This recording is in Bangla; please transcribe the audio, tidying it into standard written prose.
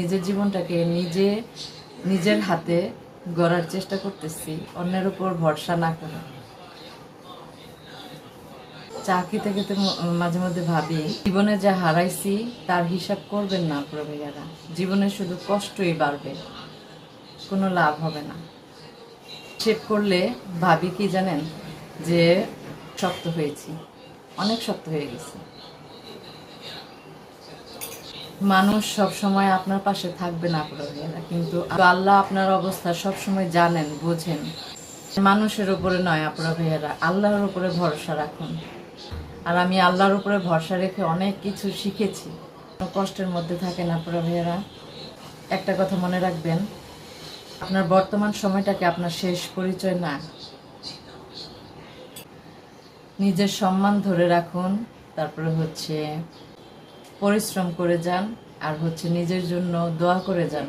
নিজের জীবনটাকে নিজের হাতে গড়ার চেষ্টা করতেছি, অন্যের উপর ভরসা না করে। চা খেতে খেতে মাঝে মধ্যে ভাবি, জীবনে যা হারাইছি তার হিসাব করবেন না আপুরা ভাইয়ারা। জীবনে শুধু কষ্টই বাড়বে, কোনো লাভ হবে না। হিসেব করলে ভাবি কি জানেন, যে শক্ত হয়েছি, অনেক শক্ত হয়ে গেছি। মানুষ সব সময় আপনার পাশে থাকবে না আপুরা ভাইয়ারা, কিন্তু আল্লাহ আপনার অবস্থা সব সময় জানেন, বোঝেন। মানুষের উপরে নয় আপুরা ভাইয়ারা, আল্লাহর উপরে ভরসা রাখুন। আর আমি আল্লাহর উপরে ভরসা রেখে অনেক কিছু শিখেছি। কষ্টের মধ্যে থাকেন আপুরা ভাইয়ারা, একটা কথা মনে রাখবেন, আপনার বর্তমান সময়টাকে আপনার শেষ পরিচয় না। নিজের সম্মান ধরে রাখুন, তারপরে পরিশ্রম করে যান, আর নিজের জন্য দোয়া করে যান।